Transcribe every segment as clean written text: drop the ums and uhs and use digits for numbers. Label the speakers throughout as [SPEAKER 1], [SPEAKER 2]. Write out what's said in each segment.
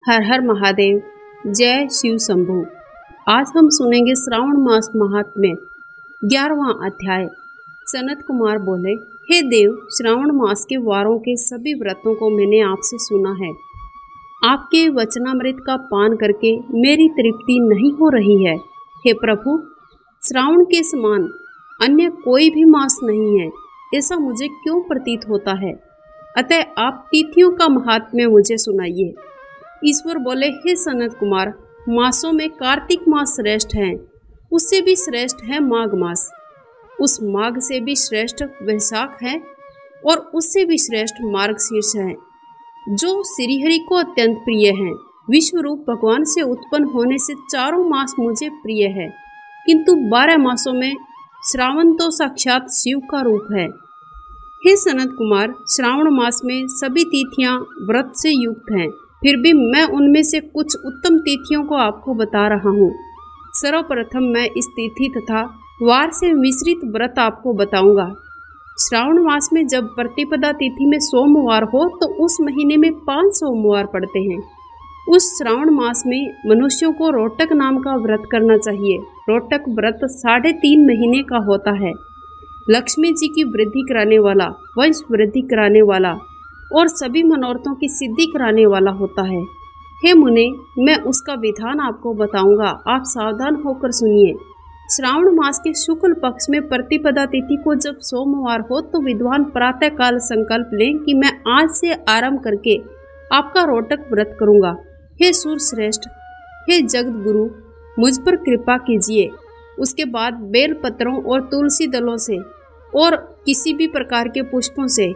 [SPEAKER 1] हर हर महादेव। जय शिव शंभु। आज हम सुनेंगे श्रावण मास महात्म्य 11वां अध्याय। सनत कुमार बोले, हे देव, श्रावण मास के वारों के सभी व्रतों को मैंने आपसे सुना है। आपके वचनामृत का पान करके मेरी तृप्ति नहीं हो रही है। हे प्रभु, श्रावण के समान अन्य कोई भी मास नहीं है, ऐसा मुझे क्यों प्रतीत होता है। अतः आप तिथियों का महात्म्य मुझे सुनाइए। ईश्वर बोले, हे सनत कुमार, मासों में कार्तिक मास श्रेष्ठ है, उससे भी श्रेष्ठ है माघ मास, उस माघ से भी श्रेष्ठ वैशाख है और उससे भी श्रेष्ठ मार्गशीर्ष है, जो श्रीहरि को अत्यंत प्रिय है। विश्वरूप भगवान से उत्पन्न होने से चारों मास मुझे प्रिय है, किंतु 12 मासों में श्रावण तो साक्षात शिव का रूप है। हे सनत कुमार, श्रावण मास में सभी तिथियां व्रत से युक्त हैं, फिर भी मैं उनमें से कुछ उत्तम तिथियों को आपको बता रहा हूँ। सर्वप्रथम मैं इस तिथि तथा वार से मिश्रित व्रत आपको बताऊंगा। श्रावण मास में जब प्रतिपदा तिथि में सोमवार हो तो उस महीने में 5 सोमवार पड़ते हैं। उस श्रावण मास में मनुष्यों को रोटक नाम का व्रत करना चाहिए। रोटक व्रत 3.5 महीने का होता है। लक्ष्मी जी की वृद्धि कराने वाला, वंश वृद्धि कराने वाला और सभी मनोरथों की सिद्धि कराने वाला होता है। हे मुने, मैं उसका विधान आपको बताऊंगा, आप सावधान होकर सुनिए। श्रावण मास के शुक्ल पक्ष में प्रतिपदा तिथि को जब सोमवार हो तो विद्वान प्रातः काल संकल्प लें कि मैं आज से आरंभ करके आपका रोटक व्रत करूंगा। हे सूर श्रेष्ठ, हे जगत गुरु, मुझ पर कृपा कीजिए। उसके बाद बेल पत्रों और तुलसी दलों से और किसी भी प्रकार के पुष्पों से,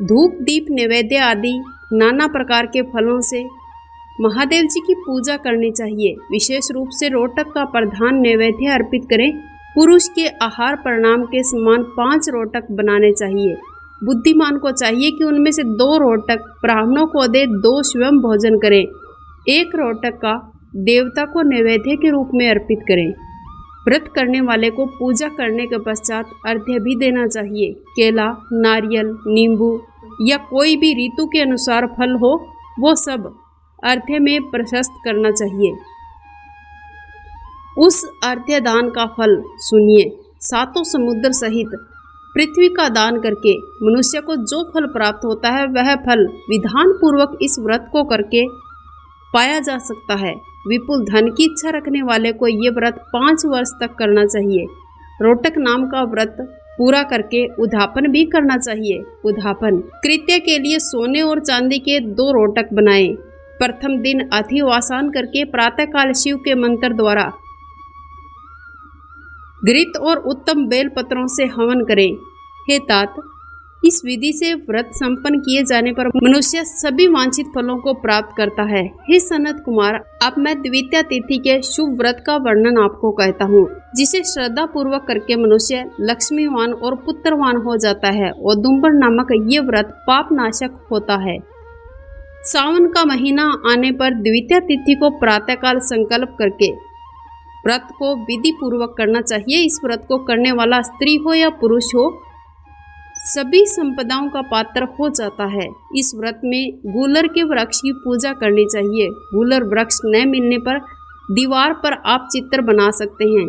[SPEAKER 1] धूप दीप नैवेद्य आदि नाना प्रकार के फलों से महादेव जी की पूजा करनी चाहिए। विशेष रूप से रोटक का प्रधान नैवेद्य अर्पित करें। पुरुष के आहार परिणाम के समान 5 रोटक बनाने चाहिए। बुद्धिमान को चाहिए कि उनमें से 2 रोटक ब्राह्मणों को दे, 2 स्वयं भोजन करें, 1 रोटक का देवता को नैवेद्य के रूप में अर्पित करें। व्रत करने वाले को पूजा करने के पश्चात अर्घ्य भी देना चाहिए। केला, नारियल, नींबू या कोई भी ऋतु के अनुसार फल हो, वो सब अर्घ्य में प्रशस्त करना चाहिए। उस अर्घ्य दान का फल सुनिए। 7 समुद्र सहित पृथ्वी का दान करके मनुष्य को जो फल प्राप्त होता है, वह फल विधान पूर्वक इस व्रत को करके पाया जा सकता है। विपुल धन की इच्छा रखने वाले को ये व्रत 5 वर्ष तक करना चाहिए। रोटक नाम का व्रत पूरा करके उद्यापन भी करना चाहिए। उद्यापन कृत्य के लिए सोने और चांदी के 2 रोटक बनाएं। प्रथम दिन अधिवासान करके प्रातःकाल शिव के मंत्र द्वारा घृत और उत्तम बेल पत्रों से हवन करें। हे तात, इस विधि से व्रत संपन्न किए जाने पर मनुष्य सभी वांछित फलों को प्राप्त करता है। हे सनत कुमार, अब मैं द्वितीया तिथि के शुभ व्रत का वर्णन आपको कहता हूँ, जिसे श्रद्धा पूर्वक करके मनुष्य लक्ष्मीवान और पुत्रवान हो जाता है। औदुंबर नामक ये व्रत पाप नाशक होता है। सावन का महीना आने पर द्वितीया तिथि को प्रातःकाल संकल्प करके व्रत को विधि पूर्वक करना चाहिए। इस व्रत को करने वाला स्त्री हो या पुरुष हो, सभी संपदाओं का पात्र हो जाता है। इस व्रत में गूलर के वृक्ष की पूजा करनी चाहिए। गूलर वृक्ष न मिलने पर दीवार पर आप चित्र बना सकते हैं।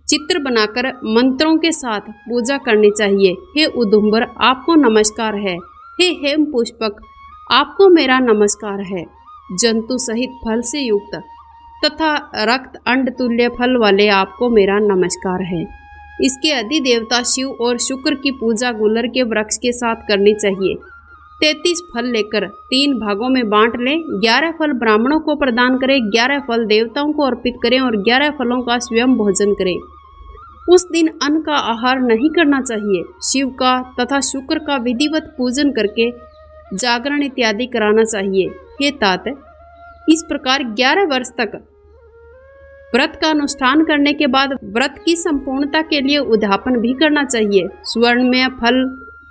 [SPEAKER 1] चित्र बनाकर मंत्रों के साथ पूजा करनी चाहिए। हे उदुम्बर, आपको नमस्कार है। हे हेम पुष्पक, आपको मेरा नमस्कार है। जंतु सहित फल से युक्त तथा रक्त अंड तुल्य फल वाले आपको मेरा नमस्कार है। इसके अधिदेवता शिव और शुक्र की पूजा गूलर के वृक्ष के साथ करनी चाहिए। 33 फल लेकर 3 भागों में बांट लें। 11 फल ब्राह्मणों को प्रदान करें, 11 फल देवताओं को अर्पित करें और 11 फलों का स्वयं भोजन करें। उस दिन अन्न का आहार नहीं करना चाहिए। शिव का तथा शुक्र का विधिवत पूजन करके जागरण इत्यादि कराना चाहिए। हे तात, इस प्रकार 11 वर्ष तक व्रत का अनुष्ठान करने के बाद व्रत की संपूर्णता के लिए उद्यापन भी करना चाहिए। स्वर्ण में फल,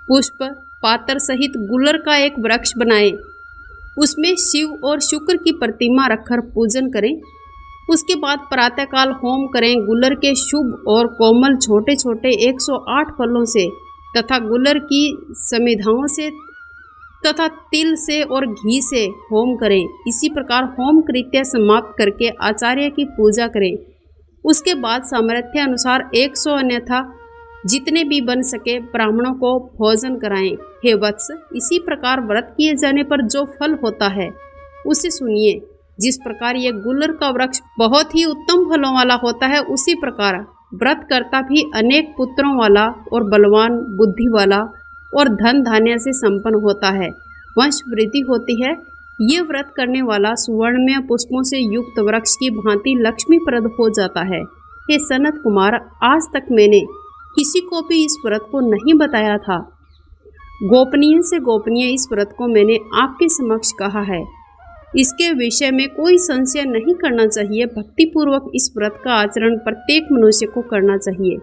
[SPEAKER 1] पुष्प, पात्र सहित गूलर का एक वृक्ष बनाएं। उसमें शिव और शुक्र की प्रतिमा रखकर पूजन करें। उसके बाद प्रातःकाल होम करें। गूलर के शुभ और कोमल छोटे छोटे 108 फलों से तथा गूलर की समिधाओं से तथा तिल से और घी से होम करें। इसी प्रकार होम कृत्य समाप्त करके आचार्य की पूजा करें। उसके बाद सामर्थ्य अनुसार 100 अन्यथा जितने भी बन सके ब्राह्मणों को भोजन कराएं। हे वत्स, इसी प्रकार व्रत किए जाने पर जो फल होता है उसे सुनिए। जिस प्रकार ये गुलर का वृक्ष बहुत ही उत्तम फलों वाला होता है, उसी प्रकार व्रत करता भी अनेक पुत्रों वाला और बलवान, बुद्धि वाला और धन धान्य से संपन्न होता है, वंश वृद्धि होती है। ये व्रत करने वाला सुवर्णमय पुष्पों से युक्त वृक्ष की भांति लक्ष्मीप्रद हो जाता है। हे सनत कुमार, आज तक मैंने किसी को भी इस व्रत को नहीं बताया था। गोपनीय से गोपनीय इस व्रत को मैंने आपके समक्ष कहा है। इसके विषय में कोई संशय नहीं करना चाहिए। भक्तिपूर्वक इस व्रत का आचरण प्रत्येक मनुष्य को करना चाहिए।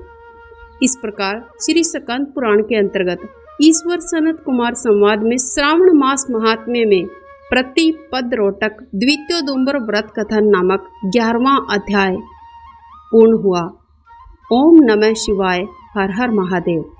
[SPEAKER 1] इस प्रकार श्री स्कंद पुराण के अंतर्गत ईश्वर सनत कुमार संवाद में श्रावण मास महात्म्य में प्रतिपद रोटक द्वितीयोदुम्बर व्रत कथन नामक 11वां अध्याय पूर्ण हुआ। ओम नमः शिवाय। हर हर महादेव।